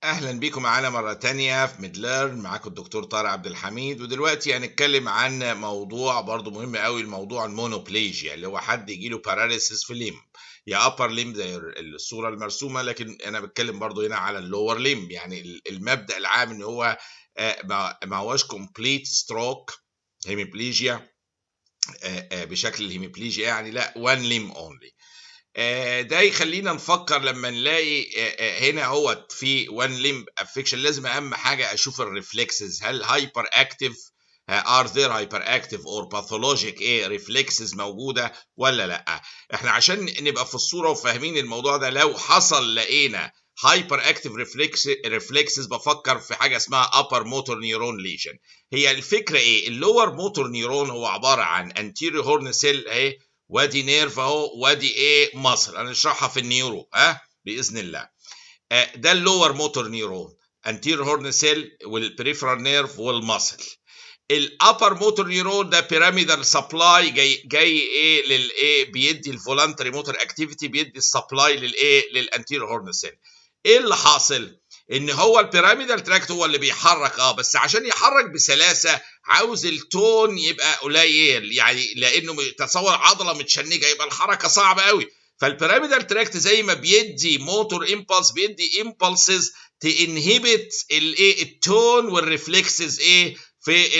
اهلا بيكم معانا مره تانية في ميدليرن. معاكم الدكتور طارق عبد الحميد، ودلوقتي هنتكلم عن موضوع برضو مهم قوي، الموضوع المونوبليجيا، اللي هو حد يجيله باراليسيس في ليم، يا ابر ليم زي الصوره المرسومه، لكن انا بتكلم برضو هنا على اللور ليم. يعني المبدا العام ان هو ما هوش كومبليت ستروك هيميبليجيا بشكل الهيميبليجيا، يعني لا، وان ليم اونلي. ده يخلينا نفكر لما نلاقي هنا هو في وان ليمب افكشن، لازم اهم حاجه اشوف الريفلكسز، هل هايبر اكتيف، ار ذير هايبر اكتيف اور باثولوجيك ريفلكسز موجوده ولا لا. احنا عشان نبقى في الصوره وفاهمين الموضوع ده، لو حصل لقينا هايبر اكتيف ريفلكسز، بفكر في حاجه اسمها upper motor neuron lesion. هي الفكره ايه؟ اللور موتور نيورون هو عباره عن anterior horn cell اهي، وادي نيرف اهو، وادي مصل. انا اشرحها في النيورو باذن الله. ده اللور موتور نيورون، انتير هورن سيل والبريفرال نيرف والمصل. الابر موتور نيورون ده بيراميدال سبلاي، جاي بيدي الفولانتري موتور اكتيفيتي، بيدي السبلاي للانتير هورن سيل. ايه اللي حاصل؟ ان هو البيراميدال تراكت هو اللي بيحرك، بس عشان يحرك بسلاسه عاوز التون يبقى قليل، يعني لانه تصور عضله متشنجه يبقى الحركه صعبه قوي. فالبيراميدال تراكت زي ما بيدي موتور امبلس، بيدي امبلسز تنهبت التون والريفلكسز في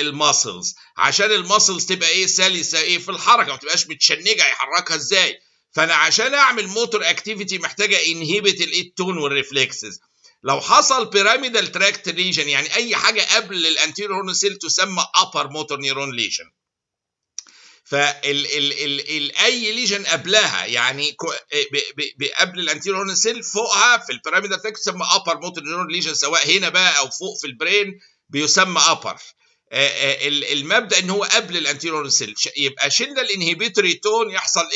الماسلز، عشان الماسلز تبقى سلسه في الحركه، ما تبقاش متشنجه، يحركها ازاي؟ فانا عشان اعمل موتور اكتيفيتي محتاجه انهبت التون والريفلكسز. لو حصل بيراميدال تراكت ليجن، يعني اي حاجه قبل الانتيريور هورن سيل، تسمى ابر موتور نيرون ليجن. اي ليجن قبلها، يعني قبل الانتيريور هورن سيل فوقها في البيراميدال تراكت تسمى ابر موتور نيرون ليجن، سواء هنا بقى او فوق في البرين بيسمى ابر. المبدا ان هو قبل الانتيريور سيل، يبقى شلنا الانهبيتوري تون، يحصل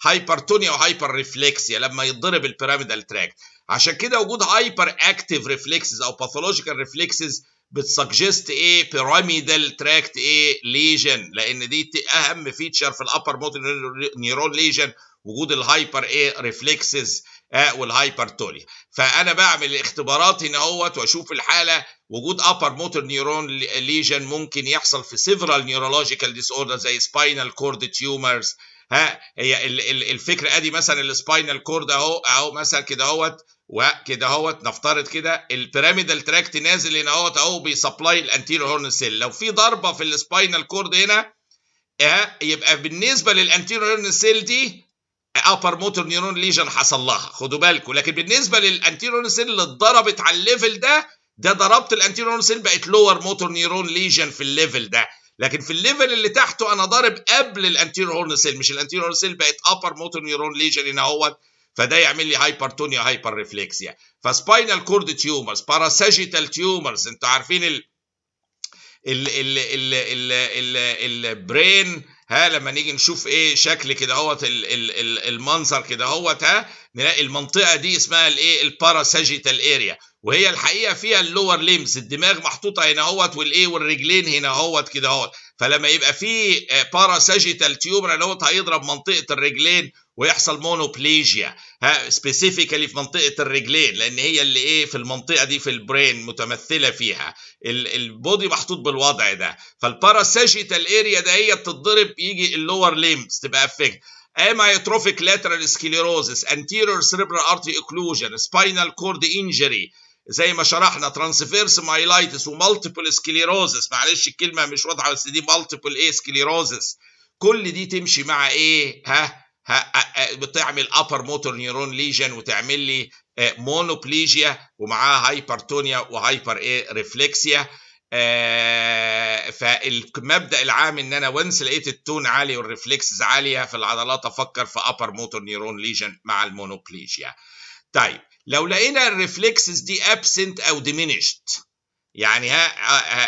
هايبرتونيا وهايبر ريفلكسيا لما يتضرب البيراميدال تراكت. عشان كده وجود هايبر اكتيف ريفلكسز او باثولوجيكال ريفلكسز بتسجست بيراميدال تراكت ليجن، لان دي اهم فيتشر في الابر موتور نيرون ليجن، وجود الهايبر ريفلكسز والهايبرتونيا. فانا بعمل الاختبارات هنا اهوت واشوف الحاله. وجود upper motor neuron lesion ممكن يحصل في several neurological disorders زي spinal cord tumors. هي الفكره ادي مثلا السباينال كورد اهو مثلا كده اهوت وكده اهوت، نفترض كده البيراميدال تراكت نازل هنا اهوت اهو، بيسبلاي الانتيريور هورن سيل. لو في ضربه في السباينال كورد هنا يبقى بالنسبه للانتيريور هورن سيل دي upper motor neuron lesion حصل لها، خدوا بالكم. لكن بالنسبه للانتيريور هورن سيل اللي اتضربت على الليفل ده ضربت الانتيريور هورن سيل، بقت لور موتور نيرون ليجن في الليفل ده. لكن في الليفل اللي تحته انا ضارب قبل الانتيريور هورن سيل، مش الانتيريور هورن سيل، بقت ابر موتور نيرون ليجن هنا اهوت. فده يعمل لي هايبرتونيا هايبر ريفلكسيا. فسباينال كورد تيومرز، باراساجيتال تيومرز، انتوا عارفين البرين لما نيجي نشوف شكل كده اهوت، المنظر كده اهوت، نلاقي المنطقه دي اسمها الباراساجيتال اريا، وهي الحقيقه فيها اللور ليمز، الدماغ محطوطه هنا اهوت والرجلين هنا اهوت كده اهوت. فلما يبقى في باراساجيتال تيومر اهوت هيضرب منطقه الرجلين ويحصل مونوبليجيا، سبيسيفيكالي في منطقه الرجلين، لان هي اللي في المنطقه دي في البرين متمثله فيها. البودي محطوط بالوضع ده، فالباراساجيتال اريا ده هي بتتضرب، يجي اللور ليمز تبقى افكت. اميوتروفيك لاترال سكليروزس، انتيريور سيريبرال ارتري اوكلوجن، سباينال كورد انجري زي ما شرحنا، ترانسفيرس مايلايتس ومالتيبل سكليروزس، معلش الكلمه مش واضحه بس دي مالتيبل سكليروزس. كل دي تمشي مع بتعمل upper motor neuron lesion وتعمل لي مونوبليجيا ومعاها هايبرتونيا وهايبر ريفلكسيا. فالمبدا العام ان انا ونس لقيت التون عالي والريفلكسز عاليه في العضلات، افكر في upper motor neuron lesion مع المونوبليجيا. طيب لو لقينا الريفلكسز دي absent او diminished، يعني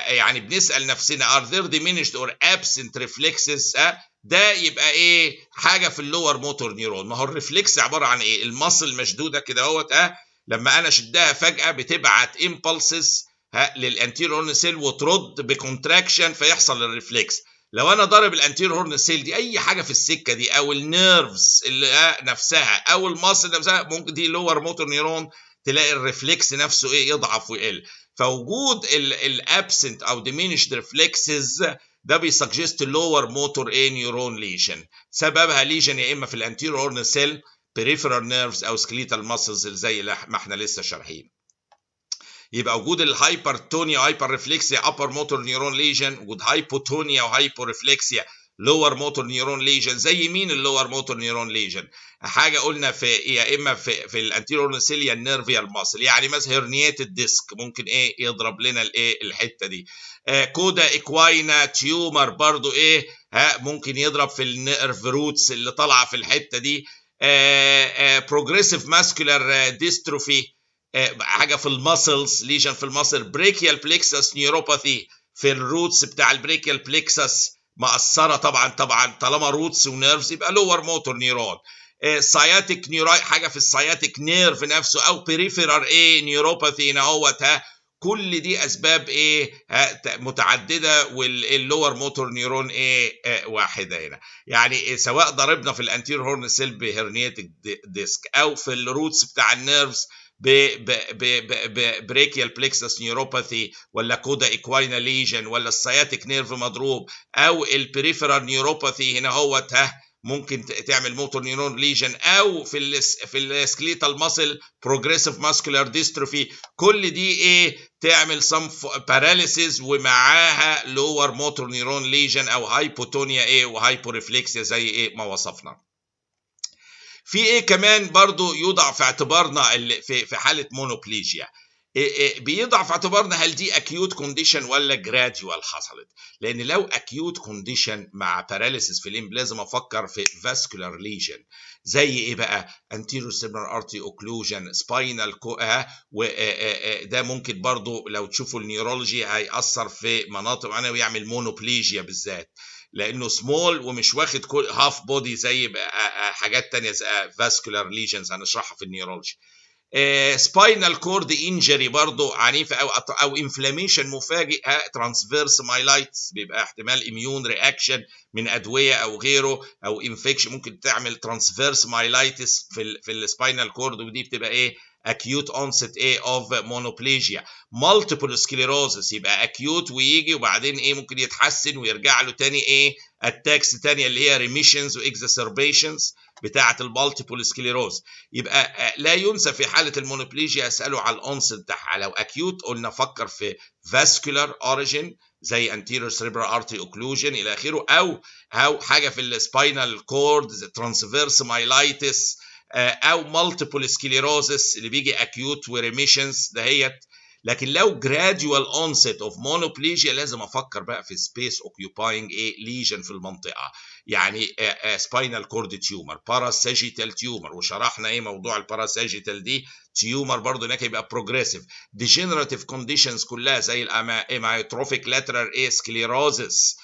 يعني بنسال نفسنا are there diminished or absent reflexes، ده يبقى حاجه في اللور موتور نيرون. ما هو الريفلكس عباره عن المصل مشدوده كده اهوت، لما انا شدها فجاه بتبعت امبلسز للانتيريور هورن سيل وترد بكونتراكشن فيحصل الريفلكس. لو انا ضارب الانتيريور هورن سيل دي اي حاجه في السكه دي، او النيرفز اللي نفسها او المصل نفسها، ممكن دي لور موتور نيرون تلاقي الريفلكس نفسه ايه يضعف ويقل. فوجود الابسنت او diminished reflexes ده بيسجست اللور موتور ايه نيورون ليجن. سببها ليجن يا اما في الانتيريور هورن سيل، peripheral nerves او سكليتال ماسلز زي ما احنا لسه شارحين. يبقى وجود الهايبرتونيا وهايبر ريفلكسيا ابر موتور نيورون ليجن، وجود هايبوتونيا وهايبوريفلكسيا لور موتور نيورون ليجن. زي مين اللور موتور نيورون ليجن؟ حاجه قلنا في يا اما في الانتيريور سيليا النيرفيال ماسل، يعني مثلا هرنياتد ديسك ممكن ايه يضرب لنا الايه الحته دي. كودا اكواينا تيومر برضو ايه ممكن يضرب في النيرف روتس اللي طالعه في الحته دي. بروجريسيف ماسكولار ديستروفي حاجه في الماسلز، ليجن في الماسل. بريكيال بليكسس نيوروباثي في الروتس بتاع البريكيال بليكسس مأثره طبعا طالما روتس ونيرفز يبقى لور موتور نيورون. ساياتيك نيوراي حاجه في الساياتيك نيرف نفسه، او بريفيرال ايه نيوروباثي اهوت. كل دي اسباب ايه متعدده، واللور موتور نيورون ايه واحده هنا. يعني سواء ضربنا في الانتيريور هورن سيل بهرنياتيك ديسك، او في الروتس بتاع النيرفز بريكيال بليكسس نيوروباثي، ولا كودا اكواينا ليجن، ولا السياتيك نيرف مضروب، او البريفيرال نيوروباثي هنا هو ممكن تعمل موتور نيورون ليجن، او في السكليتال ماسل بروجريسيف ماسكولار ديستروفي. كل دي ايه تعمل سم باراليسيس ومعاها لور موتور نيورون ليجن او هايبوتونيا ايه وهايبوريفلكسيا زي ايه ما وصفنا. في ايه كمان برضو يوضع في اعتبارنا في حاله مونوبليجيا؟ بيضع في اعتبارنا هل دي اكيوت كونديشن ولا جراديوال حصلت. لان لو اكيوت كونديشن مع باراليسيس في الليمب لازم افكر في فاسكولار ليجن. زي ايه بقى؟ anterior cerebral artery occlusion، spinal وده ممكن برضو لو تشوفوا النيورولوجي هيأثر في مناطق معينه ويعمل مونوبليجيا بالذات، لانه سمول ومش واخد كل هاف بودي زي حاجات تانية زي فاسكولار ليجنز هنشرحها في النيورولوجي. سباينال كورد انجري برضو عنيفه، او انفلاميشن مفاجئ، ترانسفيرس مايلايتس بيبقى احتمال اميون رياكشن من ادويه او غيره، او انفكشن ممكن تعمل ترانسفيرس مايلايتس في السباينال كورد، ودي بتبقى ايه acute onset ايه of monoplegia. multiple sclerosis يبقى acute ويجي وبعدين ايه ممكن يتحسن ويرجع له تاني ايه attacks تانية اللي هي remissions و exacerbations بتاعة المالتيبل سكليروز. يبقى لا ينسى في حالة المونوبليجيا اسأله على الأونست بتاعها. لو أكيوت قلنا فكر في vascular origin زي anterior cerebral artery occlusion إلى آخره، أو حاجة في السباينال كورد زي transverse myelitis، أو multiple sclerosis اللي بيجي acute وريميشنز دهيت. لكن لو gradual onset of monoplegia لازم افكر بقى في space occupying lesion في المنطقه، يعني spinal cord tumor، parasagittal tumor، وشرحنا ايه موضوع الباراساجيتال دي تيومر برضه هناك يبقى progressive degenerative conditions كلها زي الاميوتروفيك lateral sclerosis.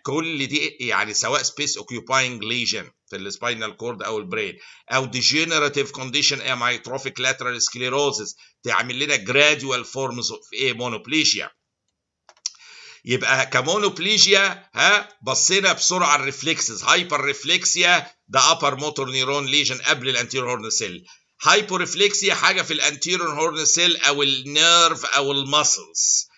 كل دي يعني سواء space occupying lesion في السباينال كورد او البرين، او degenerative condition amyotrophic lateral sclerosis تعمل لنا gradual forms of monoplegia. يبقى كمونوبليجيا بصينا بسرعه على الريفلكسز. هايبر ريفلكسيا ده upper motor neuron lesion قبل الانتيريور هورن سيل. هايبوريفلكسيا حاجه في الانتيريور هورن سيل او النيرف او المسلز.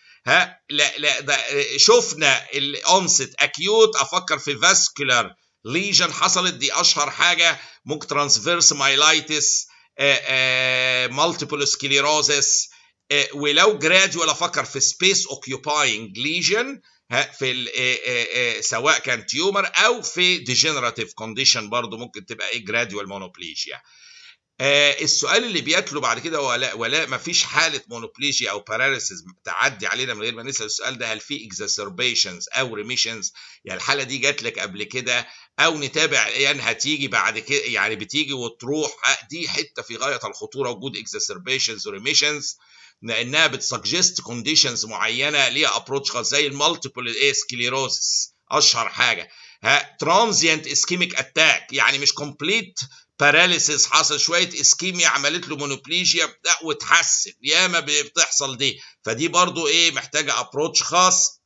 لا ده شفنا الاونست اكيوت افكر في فاسكولار ليجن حصلت، دي اشهر حاجه، ممكن ترانسفيرس مايلايتس، مالتيبل سكليروزس. ولو جراديوال افكر في سبيس اوكيوباينج ليجن في سواء كان تيومر او في ديجنراتيف كونديشن برضو ممكن تبقى ايه جراديوال مونوبليجيا. السؤال اللي بيتلو بعد كده ولا ما فيش حاله مونوبليجيا او باراليسيس تعدي علينا من غير ما نسال السؤال ده، هل في اكزاسربيشنز او ريميشنز؟ يعني الحاله دي جات لك قبل كده او نتابع يعني هتيجي بعد كده، يعني بتيجي وتروح. دي حته في غايه الخطوره وجود اكزاسربيشنز وريميشنز، لانها بتسجست كونديشنز معينه ليها ابروتش خاص زي المالتيبل سكليروسس اشهر حاجه. ترانزيانت اسكيميك اتاك يعني مش كومبليت باراليسيس، حصل شويه اسكيميا عملت له مونوبليجيا وتحسن، ياما بتحصل دي. فدي برضو ايه محتاجه ابروتش خاص،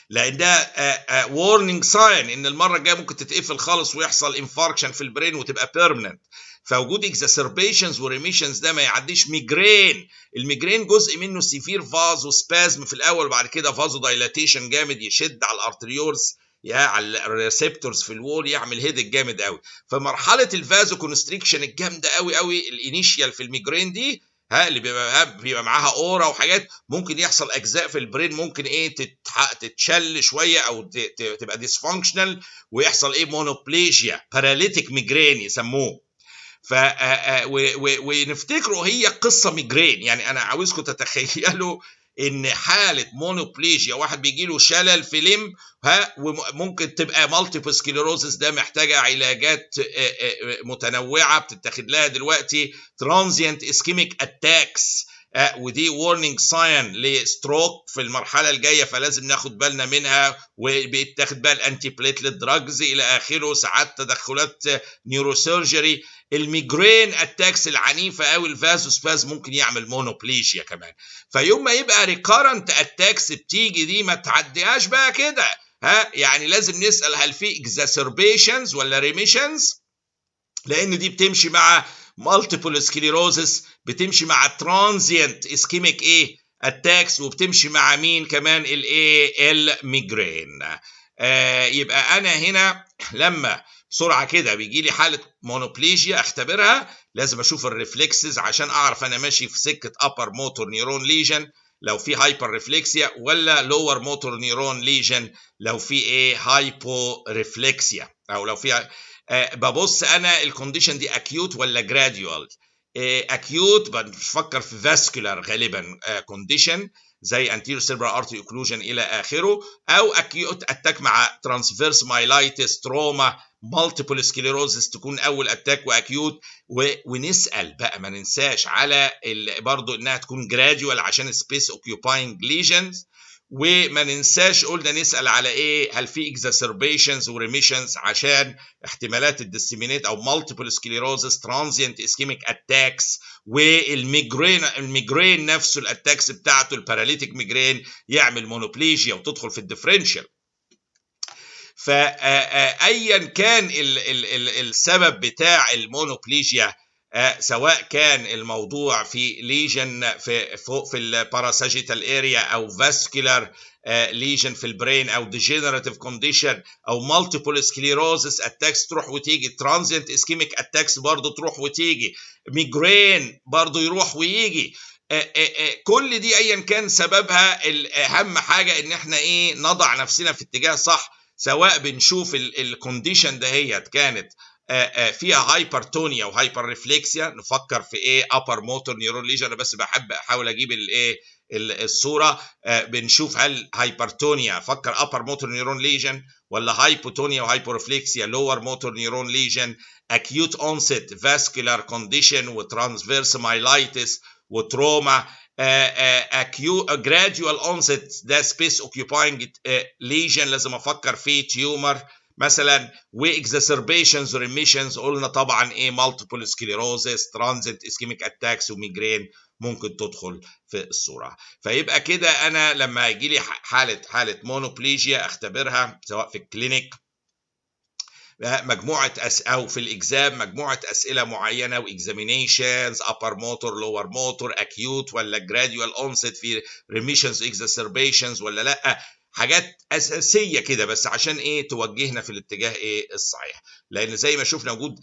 لانها وورنينج ساين ان المره الجايه ممكن تتقفل خالص ويحصل انفاركشن في البرين وتبقى بيرمننت. فوجود اكزاسربيشنز وريميشنز ده ما يعديش ميجرين. الميجرين جزء منه سيفير فازو سبازم في الاول، وبعد كده فازو دايلاتيشن جامد يشد على الارتريولز على الريسبتورز في الوول، يعمل هيدك جامد قوي. فمرحله الفازو كونستريكشن الجامده قوي قوي الانيشيال في الميجرين دي اللي بيبقى معاها اورا وحاجات، ممكن يحصل اجزاء في البرين ممكن تتشل شويه او تبقى ديسفانكشنال، ويحصل مونوبليجيا باراليتيك ميجرين يسموه. ونفتكروا هي قصه ميجرين. يعني انا عاوزكم تتخيلوا ان حاله مونوبليجيا، واحد بيجي له شلل في لم وممكن تبقى مالتيبل سكليروزس، ده محتاجه علاجات متنوعه بتتاخد لها دلوقتي، ترانزيانت اسكيميك اتاكس، ودي وورنينج ساين لستروك في المرحله الجايه، فلازم ناخد بالنا منها، وبيتاخد بقى الانتي بليتلت دراجز الى اخره، ساعات تدخلات نيوروسيرجري. الميجرين اتاكس العنيفه قوي الفازوسباز ممكن يعمل مونوبليجيا كمان. فيوم ما يبقى ريكارنت اتاكس بتيجي دي ما تعديهاش بقى كده، يعني لازم نسال هل في اكزاسربيشنز ولا ريميشنز، لان دي بتمشي مع مالتيبل سكليروزس، بتمشي مع ترانزيانت اسكيميك اتاكس، وبتمشي مع مين كمان الميجرين. يبقى انا هنا لما بسرعه كده بيجي لي حاله مونوبليجيا اختبرها، لازم اشوف الريفلكسز عشان اعرف انا ماشي في سكه ابر موتور نيرون ليجن لو في هايبر ريفلكسيا، ولا لور موتور نيرون ليجن لو في هايبو ريفلكسيا، او لو في ببص انا الكونديشن دي اكيوت ولا جراديوال. اكيوت بفكر في فاسكولار غالبا كونديشن زي anterior cerebral artery occlusion الى اخره، او اكيوت اتاك مع ترانسفيرس مايلايتس تروما مالتيبل سكليروزس تكون اول اتاك واكيوت. ونسال بقى ما ننساش على برضو انها تكون جراديوال عشان سبيس اوكيوباينج ليجنز، وما ننساش قلنا نسال على هل في اكزاسربيشنز وريميشنز عشان احتمالات الديسيمينيت او مالتيبل سكليروزس ترانزيانت اسكيميك اتاكس، والميجرين نفسه الاتاكس بتاعته الباراليتيك ميجرين يعمل مونوبليجيا وتدخل في الديفرنشال. فايا كان السبب بتاع المونوبليجيا، سواء كان الموضوع في ليجن فوق في الباراساجيتال اريا، او فاسكولار ليجن في البرين، او ديجنراتيف كونديشن، او مالتيبل سكليروزس اتاكس تروح وتيجي، ترانزيانت اسكيميك اتاكس برضه تروح وتيجي، ميجرين برضه يروح ويجي. كل دي ايا كان سببها، اهم حاجه ان احنا نضع نفسنا في اتجاه صح، سواء بنشوف الكونديشن دهيت كانت فيها هايبرتونيا وهايبر ريفلكسيا، نفكر في ابر موتور نيورون ليجن. انا بس بحب احاول اجيب الصوره. بنشوف هل هايبرتونيا فكر ابر موتور نيورون ليجن، ولا هايبوتونيا وهايبورفلكسيا لور موتور نيورون ليجن، اكيوت اونست فاسكولار كونديشن وترانسفيرس مايلايتس وتروما، gradual onset ده space occupying lesion لازم افكر فيه تيومر مثلا، واكزاسربيشنز وريميشنز قلنا طبعا multiple sclerosis transient ischemic attacks وميجرين ممكن تدخل في الصوره. فيبقى كده انا لما يجي لي حاله مونوبليجيا اختبرها سواء في الكلينيك مجموعه او في الاكزام مجموعه اسئله معينه واكزامينيشنز ابر موتور لور موتور اكيوت ولا جراديوال اونست، في ريميشنز اكزاسربيشنز ولا لا، حاجات اساسيه كده بس عشان توجهنا في الاتجاه الصحيح. لان زي ما شفنا وجود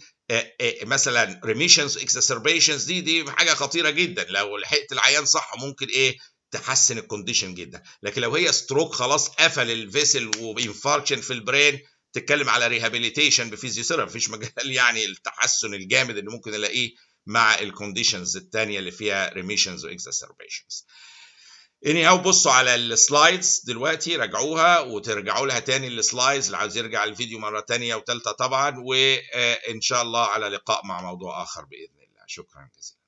مثلا ريميشنز اكزاسربيشنز دي حاجه خطيره جدا، لو لحقت العيان صح ممكن تحسن الكونديشن جدا. لكن لو هي ستروك خلاص قفل الفيسل وانفاركشن في البرين، تتكلم على ريهابيليتيشن بفيزيوثيرابي، مفيش مجال يعني التحسن الجامد اللي ممكن الاقيه مع الكونديشنز الثانيه اللي فيها ريميشنز واكزاسربيشنز. anyhow بصوا على السلايدز دلوقتي، راجعوها وترجعوا لها تاني السلايدز اللي عاوز يرجع الفيديو مره ثانيه وثالثه طبعا، وان شاء الله على لقاء مع موضوع اخر باذن الله. شكرا جزيلا.